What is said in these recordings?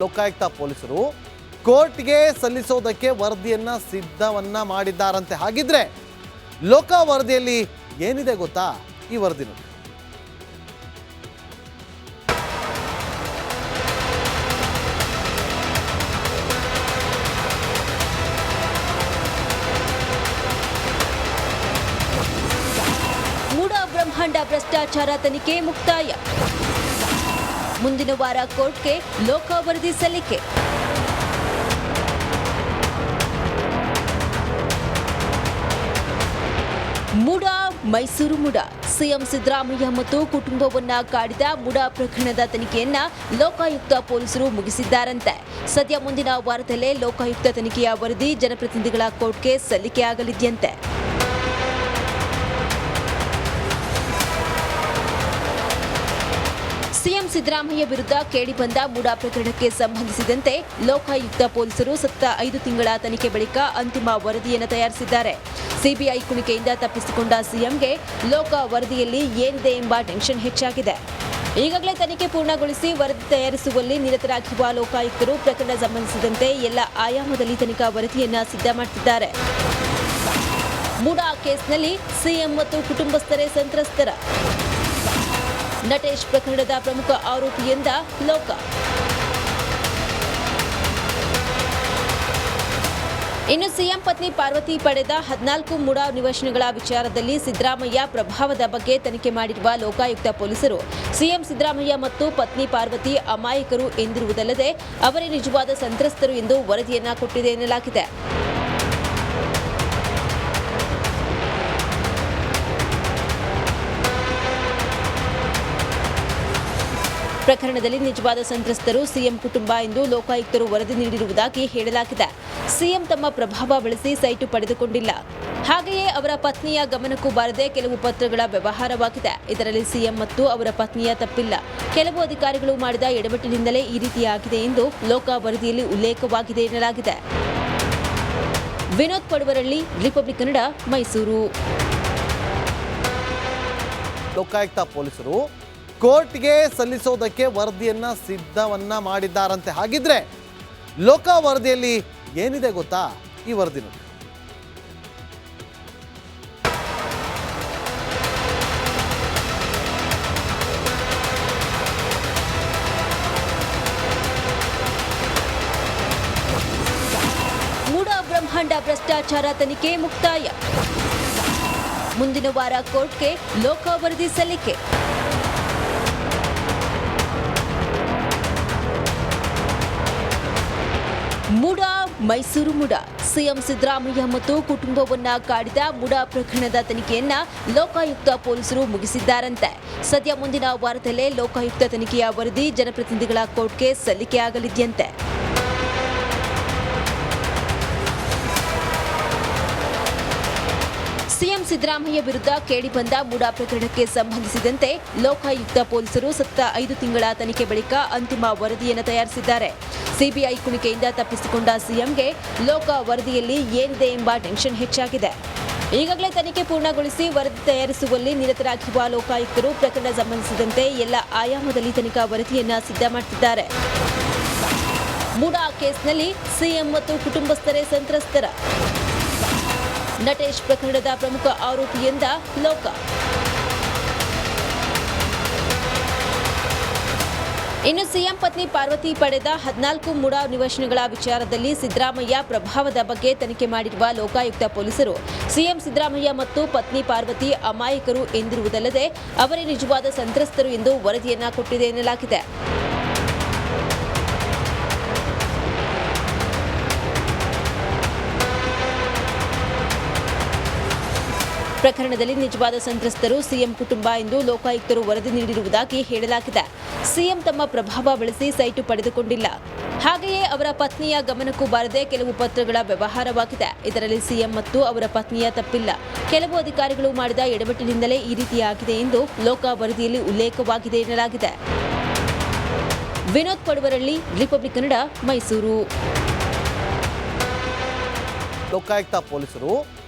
ಲೋಕಾಯುಕ್ತ ಪೊಲೀಸರು ಕೋರ್ಟ್ಗೆ ಸಲ್ಲಿಸೋದಕ್ಕೆ ವರದಿಯನ್ನ ಸಿದ್ಧವನ್ನ ಮಾಡಿದ್ದಾರಂತೆ. ಹಾಗಿದ್ರೆ ಲೋಕ ವರದಿಯಲ್ಲಿ ಏನಿದೆ ಗೊತ್ತಾ? ಈ ವರದಿ ನೋಡಿ. ಮೂಡ ಬ್ರಹ್ಮಾಂಡ ಭ್ರಷ್ಟಾಚಾರ ತನಿಖೆ ಮುಕ್ತಾಯ. ಮುಂದಿನ ವಾರ ಕೋರ್ಟ್ಗೆ ಲೋಕ ವರದಿ ಸಲ್ಲಿಕೆ. ಮೂಡ ಮೈಸೂರು ಮೂಡ ಸಿಎಂ ಸಿದ್ದರಾಮಯ್ಯ ಮತ್ತು ಕುಟುಂಬವನ್ನ ಕಾಡಿದ ಮೂಡ ಪ್ರಕರಣದ ತನಿಖೆಯನ್ನ ಲೋಕಾಯುಕ್ತ ಪೊಲೀಸರು ಮುಗಿಸಿದ್ದಾರಂತೆ. ಸದ್ಯ ಮುಂದಿನ ವಾರದಲ್ಲೇ ಲೋಕಾಯುಕ್ತ ತನಿಖೆಯ ವರದಿ ಜನಪ್ರತಿನಿಧಿಗಳ ಕೋರ್ಟ್ಗೆ ಸಲ್ಲಿಕೆಯಾಗಲಿದೆಯಂತೆ. ಸಿಎಂ ಸಿದ್ದರಾಮಯ್ಯ ವಿರುದ್ಧ ಕೇಳಿಬಂದ ಮೂಡ ಪ್ರಕರಣಕ್ಕೆ ಸಂಬಂಧಿಸಿದಂತೆ ಲೋಕಾಯುಕ್ತ ಪೊಲೀಸರು ಸತತ 5 ತಿಂಗಳ ತನಿಖೆ ಬಳಿಕ ಅಂತಿಮ ವರದಿಯನ್ನು ತಯಾರಿಸಿದ್ದಾರೆ. ಸಿಬಿಐ ಕುಣಿಕೆಯಿಂದ ತಪ್ಪಿಸಿಕೊಂಡ ಸಿಎಂಗೆ ಲೋಕ ವರದಿಯಲ್ಲಿ ಏನಿದೆ ಎಂಬ ಟೆನ್ಷನ್ ಹೆಚ್ಚಾಗಿದೆ. ಈಗಾಗಲೇ ತನಿಖೆ ಪೂರ್ಣಗೊಳಿಸಿ ವರದಿ ತಯಾರಿಸುವಲ್ಲಿ ನಿರತರಾಗಿರುವ ಲೋಕಾಯುಕ್ತರು ಪ್ರಕರಣ ಸಂಬಂಧಿಸಿದಂತೆ ಎಲ್ಲ ಆಯಾಮದಲ್ಲಿ ತನಿಖಾ ವರದಿಯನ್ನ ಸಿದ್ಧ ಮಾಡುತ್ತಿದ್ದಾರೆ. ಮೂಡ ಕೇಸ್ನಲ್ಲಿ ಸಿಎಂ ಮತ್ತು ಕುಟುಂಬಸ್ಥರೇ ಸಂತ್ರಸ್ತರ. ನಟೇಶ್ ಪ್ರಕರಣದ ಪ್ರಮುಖ ಆರೋಪಿಯಿಂದ ಲೋಕ. ಇನ್ನು ಸಿಎಂ ಪತ್ನಿ ಪಾರ್ವತಿ ಪಡೆದ 14 ಮೂಡ ನಿವೇಶನಗಳ ವಿಚಾರದಲ್ಲಿ ಸಿದ್ದರಾಮಯ್ಯ ಪ್ರಭಾವದ ಬಗ್ಗೆ ತನಿಖೆ ಮಾಡಿರುವ ಲೋಕಾಯುಕ್ತ ಪೊಲೀಸರು ಸಿಎಂ ಸಿದ್ದರಾಮಯ್ಯ ಮತ್ತು ಪತ್ನಿ ಪಾರ್ವತಿ ಅಮಾಯಕರು ಎಂದಿರುವುದಲ್ಲದೆ ಅವರೇ ನಿಜವಾದ ಸಂತ್ರಸ್ತರು ಎಂದು ವರದಿಯನ್ನ ಕೊಟ್ಟಿದೆ ಎನ್ನಲಾಗಿದೆ. ಪ್ರಕರಣದಲ್ಲಿ ನಿಜವಾದ ಸಂತ್ರಸ್ತರು ಸಿಎಂ ಕುಟುಂಬ ಎಂದು ಲೋಕಾಯುಕ್ತರು ವರದಿ ನೀಡಿರುವುದಾಗಿ ಹೇಳಲಾಗಿದೆ. ಸಿಎಂ ತಮ್ಮ ಪ್ರಭಾವ ಬಳಸಿ ಸೈಟು ಪಡೆದುಕೊಂಡಿಲ್ಲ. ಹಾಗೆಯೇ ಅವರ ಪತ್ನಿಯ ಗಮನಕ್ಕೂ ಬಾರದೆ ಕೆಲವು ಪತ್ರಗಳ ವ್ಯವಹಾರವಾಗಿದೆ. ಇದರಲ್ಲಿ ಸಿಎಂ ಮತ್ತು ಅವರ ಪತ್ನಿಯ ತಪ್ಪಿಲ್ಲ. ಕೆಲವು ಅಧಿಕಾರಿಗಳು ಮಾಡಿದ ಎಡವಟ್ಟಿನಿಂದಲೇ ಈ ರೀತಿಯಾಗಿದೆ ಎಂದು ಲೋಕ ವರದಿಯಲ್ಲಿ ಉಲ್ಲೇಖವಾಗಿದೆ ಎನ್ನಲಾಗಿದೆ. ವಿನೋದ್ ಪಡುವರಳ್ಳಿ, ರಿಪಬ್ಲಿಕ್ ಕನ್ನಡ, ಮೈಸೂರು. ಲೋಕಾಯುಕ್ತ ಪೊಲೀಸರು ಕೋರ್ಟ್ಗೆ ಸಲ್ಲಿಸೋದಕ್ಕೆ ವರದಿಯನ್ನ ಸಿದ್ಧವನ್ನ ಮಾಡಿದ್ದಾರಂತೆ. ಹಾಗಿದ್ರೆ ಲೋಕ ವರದಿಯಲ್ಲಿ ಏನಿದೆ ಗೊತ್ತಾ? ಈ ವರದಿ ನೋಡಿ. ಮೂಡ ಬ್ರಹ್ಮಾಂಡ ಭ್ರಷ್ಟಾಚಾರ ತನಿಖೆ ಮುಕ್ತಾಯ. ಮುಂದಿನ ವಾರ ಕೋರ್ಟ್ಗೆ ಲೋಕ ವರದಿ ಸಲ್ಲಿಕೆ. ಮೂಡ ಮೈಸೂರು ಮೂಡ ಸಿಎಂ ಸಿದ್ದರಾಮಯ್ಯ ಮತ್ತು ಕುಟುಂಬವನ್ನ ಕಾಡಿದ ಮೂಡ ಪ್ರಕರಣದ ತನಿಖೆಯನ್ನ ಲೋಕಾಯುಕ್ತ ಪೊಲೀಸರು ಮುಗಿಸಿದ್ದಾರಂತೆ. ಸದ್ಯ ಮುಂದಿನ ವಾರದಲ್ಲೇ ಲೋಕಾಯುಕ್ತ ತನಿಖೆಯ ವರದಿ ಜನಪ್ರತಿನಿಧಿಗಳ ಕೋರ್ಟ್ಗೆ ಸಲ್ಲಿಕೆಯಾಗಲಿದೆಯಂತೆ. ಸಿಎಂ ಸಿದ್ದರಾಮಯ್ಯ ವಿರುದ್ಧ ಕೇಳಿಬಂದ ಮೂಡ ಪ್ರಕರಣಕ್ಕೆ ಸಂಬಂಧಿಸಿದಂತೆ ಲೋಕಾಯುಕ್ತ ಪೊಲೀಸರು ಸತತ 5 ತಿಂಗಳ ತನಿಖೆ ಬಳಿಕ ಅಂತಿಮ ವರದಿಯನ್ನು ತಯಾರಿಸಿದ್ದಾರೆ. ಸಿಬಿಐ ಕುಣಿಕೆಯಿಂದ ತಪ್ಪಿಸಿಕೊಂಡ ಸಿಎಂಗೆ ಲೋಕ ವರದಿಯಲ್ಲಿ ಏನಿದೆ ಎಂಬ ಟೆನ್ಷನ್ ಹೆಚ್ಚಾಗಿದೆ. ಈಗಾಗಲೇ ತನಿಖೆ ಪೂರ್ಣಗೊಳಿಸಿ ವರದಿ ತಯಾರಿಸುವಲ್ಲಿ ನಿರತರಾಗಿರುವ ಲೋಕಾಯುಕ್ತರು ಪ್ರಕರಣ ಸಂಬಂಧಿಸಿದಂತೆ ಎಲ್ಲ ಆಯಾಮದಲ್ಲಿ ತನಿಖಾ ವರದಿಯನ್ನ ಸಿದ್ಧ ಮಾಡುತ್ತಿದ್ದಾರೆ. ಮೂಡ ಕೇಸ್ನಲ್ಲಿ ಸಿಎಂ ಮತ್ತು ಕುಟುಂಬಸ್ಥರೇ ಸಂತ್ರಸ್ತರ. ನಟೇಶ್ ಪ್ರಕರಣದ ಪ್ರಮುಖ ಆರೋಪಿಯಿಂದ ಲೋಕ. ಇನ್ನು ಸಿಎಂ ಪತ್ನಿ ಪಾರ್ವತಿ ಪಡೆದ 14 ಮೂಡ ನಿವೇಶನಗಳ ವಿಚಾರದಲ್ಲಿ ಸಿದ್ದರಾಮಯ್ಯ ಪ್ರಭಾವದ ಬಗ್ಗೆ ತನಿಖೆ ಮಾಡಿರುವ ಲೋಕಾಯುಕ್ತ ಪೊಲೀಸರು ಸಿಎಂ ಸಿದ್ದರಾಮಯ್ಯ ಮತ್ತು ಪತ್ನಿ ಪಾರ್ವತಿ ಅಮಾಯಕರು ಎಂದಿರುವುದಲ್ಲದೆ ಅವರೇ ನಿಜವಾದ ಸಂತ್ರಸ್ತರು ಎಂದು ವರದಿಯನ್ನ ಕೊಟ್ಟಿದೆ ಎನ್ನಲಾಗಿದೆ. ಪ್ರಕರಣದಲ್ಲಿ ನಿಜವಾದ ಸಂತ್ರಸ್ತರು ಸಿಎಂ ಕುಟುಂಬ ಎಂದು ಲೋಕಾಯುಕ್ತರು ವರದಿ ನೀಡಿರುವುದಾಗಿ ಹೇಳಲಾಗಿದೆ. ಸಿಎಂ ತಮ್ಮ ಪ್ರಭಾವ ಬಳಸಿ ಸೈಟು ಪಡೆದುಕೊಂಡಿಲ್ಲ. ಹಾಗೆಯೇ ಅವರ ಪತ್ನಿಯ ಗಮನಕ್ಕೂ ಬಾರದೆ ಕೆಲವು ಪತ್ರಗಳ ವ್ಯವಹಾರವಾಗಿದೆ. ಇದರಲ್ಲಿ ಸಿಎಂ ಮತ್ತು ಅವರ ಪತ್ನಿಯ ತಪ್ಪಿಲ್ಲ. ಕೆಲವು ಅಧಿಕಾರಿಗಳು ಮಾಡಿದ ಎಡವಟ್ಟಿನಿಂದಲೇ ಈ ರೀತಿಯಾಗಿದೆ ಎಂದು ಲೋಕ ವರದಿಯಲ್ಲಿ ಉಲ್ಲೇಖವಾಗಿದೆ ಎನ್ನಲಾಗಿದೆ. ವಿನೋದ್ ಪಡುವರಳ್ಳಿ, ರಿಪಬ್ಲಿಕ್ ಕನ್ನಡ, ಮೈಸೂರು. ಲೋಕಾಯುಕ್ತ ಪೊಲೀಸರು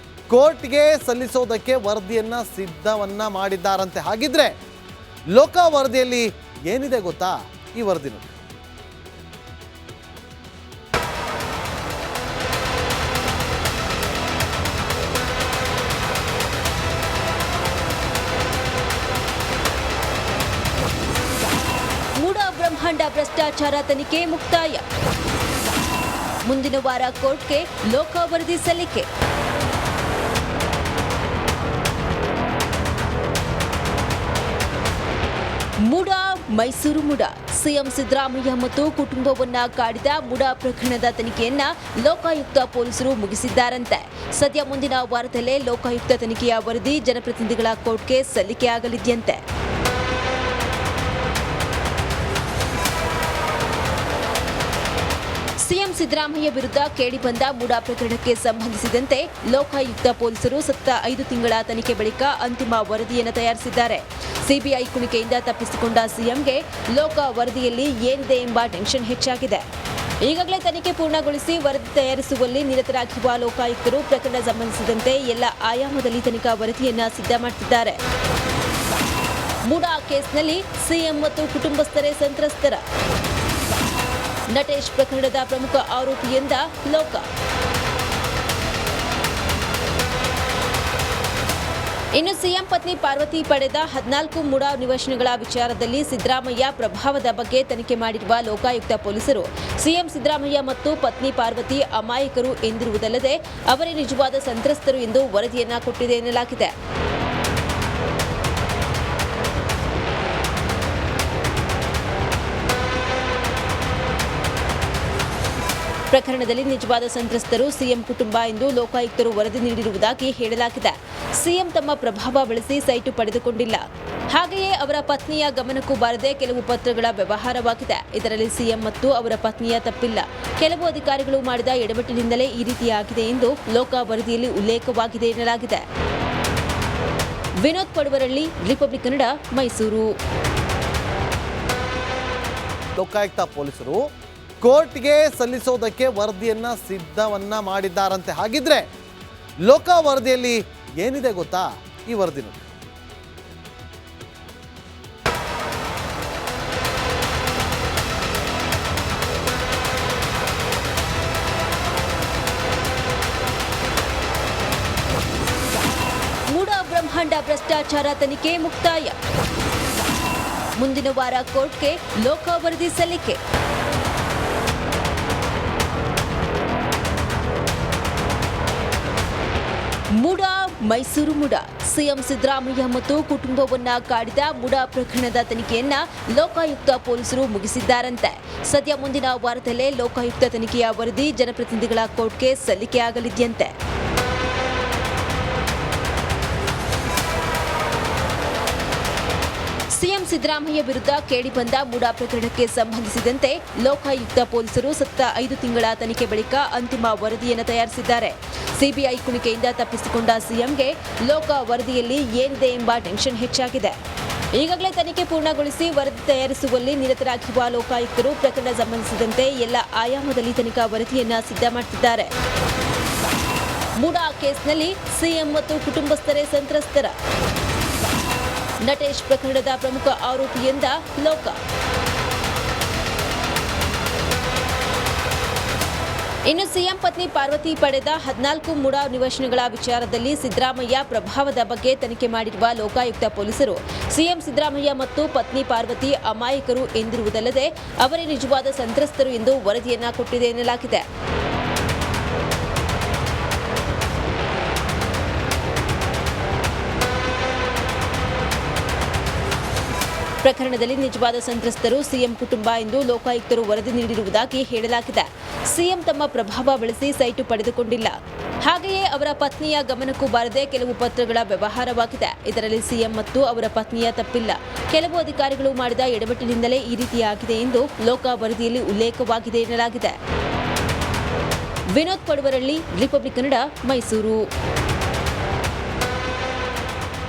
ಕೋರ್ಟ್ಗೆ ಸಲ್ಲಿಸೋದಕ್ಕೆ ವರದಿಯನ್ನ ಸಿದ್ಧವನ್ನ ಮಾಡಿದ್ದಾರಂತೆ. ಹಾಗಿದ್ರೆ ಲೋಕ ವರದಿಯಲ್ಲಿ ಏನಿದೆ ಗೊತ್ತಾ? ಈ ವರದಿ ನೋಡಿ. ಭ್ರಷ್ಟಾಚಾರ ತನಿಖೆ ಮುಕ್ತಾಯ. ಮುಂದಿನ ವಾರ ಕೋರ್ಟ್ಗೆ ಲೋಕ ವರದಿ ಸಲ್ಲಿಕೆ. ಮುಡಾ ಮೈಸೂರು ಮುಡಾ ಸಿಎಂ ಸಿದ್ದರಾಮಯ್ಯ ಮತ್ತು ಕುಟುಂಬವನ್ನ ಕಾಡಿದ ಮುಡಾ ಪ್ರಕರಣದ ತನಿಖೆಯನ್ನ ಲೋಕಾಯುಕ್ತ ಪೊಲೀಸರು ಮುಗಿಸಿದ್ದಾರಂತೆ. ಸದ್ಯ ಮುಂದಿನ ವಾರದಲ್ಲೇ ಲೋಕಾಯುಕ್ತ ತನಿಖೆಯ ವರದಿ ಜನಪ್ರತಿನಿಧಿಗಳ ಕೋರ್ಟ್ಗೆ ಸಲ್ಲಿಕೆಯಾಗಲಿದೆಯಂತೆ. ಸಿಎಂ ಸಿದ್ದರಾಮಯ್ಯ ವಿರುದ್ಧ ಕೇಳಿಬಂದ ಮುಡಾ ಪ್ರಕರಣಕ್ಕೆ ಸಂಬಂಧಿಸಿದಂತೆ ಲೋಕಾಯುಕ್ತ ಪೊಲೀಸರು ಸತತ 5 ತಿಂಗಳ ತನಿಖೆ ಬಳಿಕ ಅಂತಿಮ ವರದಿಯನ್ನು ತಯಾರಿಸಿದ್ದಾರೆ. ಸಿಬಿಐ ಕುಣಿಕೆಯಿಂದ ತಪ್ಪಿಸಿಕೊಂಡ ಸಿಎಂಗೆ ಲೋಕ ವರದಿಯಲ್ಲಿ ಏನಿದೆ ಎಂಬ ಟೆನ್ಷನ್ ಹೆಚ್ಚಾಗಿದೆ. ಈಗಾಗಲೇ ತನಿಖೆ ಪೂರ್ಣಗೊಳಿಸಿ ವರದಿ ತಯಾರಿಸುವಲ್ಲಿ ನಿರತರಾಗಿರುವ ಲೋಕಾಯುಕ್ತರು ಪ್ರಕರಣ ಸಂಬಂಧಿಸಿದಂತೆ ಎಲ್ಲ ಆಯಾಮದಲ್ಲಿ ತನಿಖಾ ವರದಿಯನ್ನ ಸಿದ್ಧ ಮಾಡುತ್ತಿದ್ದಾರೆ. ಮುಡಾ ಕೇಸ್ನಲ್ಲಿ ಸಿಎಂ ಮತ್ತು ಕುಟುಂಬಸ್ಥರೇ ಸಂತ್ರಸ್ತರ. ನಟೇಶ್ ಪ್ರಕರಣದ ಪ್ರಮುಖ ಆರೋಪಿಯಿಂದ ಲೋಕ. ಇನ್ನು ಸಿಎಂ ಪತ್ನಿ ಪಾರ್ವತಿ ಪಡೆದ 14 ಮುಡಾ ನಿವೇಶನಗಳ ವಿಚಾರದಲ್ಲಿ ಸಿದ್ದರಾಮಯ್ಯ ಪ್ರಭಾವದ ಬಗ್ಗೆ ತನಿಖೆ ಮಾಡಿರುವ ಲೋಕಾಯುಕ್ತ ಪೊಲೀಸರು ಸಿಎಂ ಸಿದ್ದರಾಮಯ್ಯ ಮತ್ತು ಪತ್ನಿ ಪಾರ್ವತಿ ಅಮಾಯಕರು ಎಂದಿರುವುದಲ್ಲದೆ ಅವರೇ ನಿಜವಾದ ಸಂತ್ರಸ್ತರು ಎಂದು ವರದಿಯನ್ನ ಕೊಟ್ಟಿದೆ ಎನ್ನಲಾಗಿದೆ. ಪ್ರಕರಣದಲ್ಲಿ ನಿಜವಾದ ಸಂತ್ರಸ್ತರು ಸಿಎಂ ಕುಟುಂಬ ಎಂದು ಲೋಕಾಯುಕ್ತರು ವರದಿ ನೀಡಿರುವುದಾಗಿ ಹೇಳಲಾಗಿದೆ. ಸಿಎಂ ತಮ್ಮ ಪ್ರಭಾವ ಬಳಸಿ ಸೈಟು ಪಡೆದುಕೊಂಡಿಲ್ಲ. ಹಾಗೆಯೇ ಅವರ ಪತ್ನಿಯ ಗಮನಕ್ಕೂ ಬಾರದೆ ಕೆಲವು ಪತ್ರಗಳ ವ್ಯವಹಾರವಾಗಿದೆ. ಇದರಲ್ಲಿ ಸಿಎಂ ಮತ್ತು ಅವರ ಪತ್ನಿಯ ತಪ್ಪಿಲ್ಲ. ಕೆಲವು ಅಧಿಕಾರಿಗಳು ಮಾಡಿದ ಎಡವಟ್ಟಿನಿಂದಲೇ ಈ ರೀತಿಯಾಗಿದೆ ಎಂದು ಲೋಕ ವರದಿಯಲ್ಲಿ ಉಲ್ಲೇಖವಾಗಿದೆ ಎನ್ನಲಾಗಿದೆ. ವಿನೋದ್ ಪಡುವರಳ್ಳಿ, ರಿಪಬ್ಲಿಕ್ ಕನ್ನಡ, ಮೈಸೂರು. ಲೋಕಾಯುಕ್ತ ಪೊಲೀಸರು ಕೋರ್ಟ್ಗೆ ಸಲ್ಲಿಸೋದಕ್ಕೆ ವರದಿಯನ್ನ ಸಿದ್ಧವನ್ನ ಮಾಡಿದ್ದಾರಂತೆ. ಹಾಗಿದ್ರೆ ಲೋಕ ವರದಿಯಲ್ಲಿ ಏನಿದೆ ಗೊತ್ತಾ? ಈ ವರದಿ ನೋಡಿ. ಮುಡಾ ಬ್ರಹ್ಮಾಂಡ ಭ್ರಷ್ಟಾಚಾರ ತನಿಖೆ ಮುಕ್ತಾಯ. ಮುಂದಿನ ವಾರ ಕೋರ್ಟ್ಗೆ ಲೋಕ ವರದಿ ಸಲ್ಲಿಕೆ. ಮುಡಾ ಮೈಸೂರು ಮುಡಾ ಸಿಎಂ ಸಿದ್ದರಾಮಯ್ಯ ಮತ್ತು ಕುಟುಂಬವನ್ನ ಕಾಡಿದ ಮುಡಾ ಪ್ರಕರಣದ ತನಿಖೆಯನ್ನ ಲೋಕಾಯುಕ್ತ ಪೊಲೀಸರು ಮುಗಿಸಿದ್ದಾರಂತೆ. ಸದ್ಯ ಮುಂದಿನ ವಾರದಲ್ಲೇ ಲೋಕಾಯುಕ್ತ ತನಿಖೆಯ ವರದಿ ಜನಪ್ರತಿನಿಧಿಗಳ ಕೋರ್ಟ್ಗೆ ಸಲ್ಲಿಕೆಯಾಗಲಿದೆಯಂತೆ. ಸಿಎಂ ಸಿದ್ದರಾಮಯ್ಯ ವಿರುದ್ಧ ಕೇಳಿಬಂದ ಮುಡಾ ಪ್ರಕರಣಕ್ಕೆ ಸಂಬಂಧಿಸಿದಂತೆ ಲೋಕಾಯುಕ್ತ ಪೊಲೀಸರು ಸತತ 5 ತಿಂಗಳ ತನಿಖೆ ಬಳಿಕ ಅಂತಿಮ ವರದಿಯನ್ನು ತಯಾರಿಸಿದ್ದಾರೆ. ಸಿಬಿಐ ಕುಣಿಕೆಯಿಂದ ತಪ್ಪಿಸಿಕೊಂಡ ಸಿಎಂಗೆ ಲೋಕ ವರದಿಯಲ್ಲಿ ಏನಿದೆ ಎಂಬ ಟೆನ್ಷನ್ ಹೆಚ್ಚಾಗಿದೆ. ಈಗಾಗಲೇ ತನಿಖೆ ಪೂರ್ಣಗೊಳಿಸಿ ವರದಿ ತಯಾರಿಸುವಲ್ಲಿ ನಿರತರಾಗಿರುವ ಲೋಕಾಯುಕ್ತರು ಪ್ರಕರಣ ಸಂಬಂಧಿಸಿದಂತೆ ಎಲ್ಲ ಆಯಾಮದಲ್ಲಿ ತನಿಖಾ ವರದಿಯನ್ನ ಸಿದ್ಧ ಮಾಡುತ್ತಿದ್ದಾರೆ. ಮುಡಾ ಕೇಸ್ನಲ್ಲಿ ಸಿಎಂ ಮತ್ತು ಕುಟುಂಬಸ್ಥರೇ ಸಂತ್ರಸ್ತರ. ನಟೇಶ್ ಪ್ರಕರಣದ ಪ್ರಮುಖ ಆರೋಪಿಯಿಂದ ಲೋಕ. ಇನ್ನು ಸಿಎಂ ಪತ್ನಿ ಪಾರ್ವತಿ ಪಡೆದ 14 ಮುಡಾ ನಿವೇಶನಗಳ ವಿಚಾರದಲ್ಲಿ ಸಿದ್ದರಾಮಯ್ಯ ಪ್ರಭಾವದ ಬಗ್ಗೆ ತನಿಖೆ ಮಾಡಿರುವ ಲೋಕಾಯುಕ್ತ ಪೊಲೀಸರು ಸಿಎಂ ಸಿದ್ದರಾಮಯ್ಯ ಮತ್ತು ಪತ್ನಿ ಪಾರ್ವತಿ ಅಮಾಯಕರು ಎಂದಿರುವುದಲ್ಲದೆ ಅವರೇ ನಿಜವಾದ ಸಂತ್ರಸ್ತರು ಎಂದು ವರದಿಯನ್ನ ಕೊಟ್ಟಿದೆ ಎನ್ನಲಾಗಿದೆ. ಪ್ರಕರಣದಲ್ಲಿ ನಿಜವಾದ ಸಂತ್ರಸ್ತರು ಸಿಎಂ ಕುಟುಂಬ ಎಂದು ಲೋಕಾಯುಕ್ತರು ವರದಿ ನೀಡಿರುವುದಾಗಿ ಹೇಳಲಾಗಿದೆ. ಸಿಎಂ ತಮ್ಮ ಪ್ರಭಾವ ಬಳಸಿ ಸೈಟು ಪಡೆದುಕೊಂಡಿಲ್ಲ. ಹಾಗೆಯೇ ಅವರ ಪತ್ನಿಯ ಗಮನಕ್ಕೂ ಬಾರದೆ ಕೆಲವು ಪತ್ರಗಳ ವ್ಯವಹಾರವಾಗಿದೆ. ಇದರಲ್ಲಿ ಸಿಎಂ ಮತ್ತು ಅವರ ಪತ್ನಿಯ ತಪ್ಪಿಲ್ಲ. ಕೆಲವು ಅಧಿಕಾರಿಗಳು ಮಾಡಿದ ಎಡವಟ್ಟಿನಿಂದಲೇ ಈ ರೀತಿಯಾಗಿದೆ ಎಂದು ಲೋಕ ವರದಿಯಲ್ಲಿ ಉಲ್ಲೇಖವಾಗಿದೆ ಎನ್ನಲಾಗಿದೆ. ವಿನೋದ್ ಪಡುವರಳ್ಳಿ, ರಿಪಬ್ಲಿಕ್ ಕನ್ನಡ, ಮೈಸೂರು.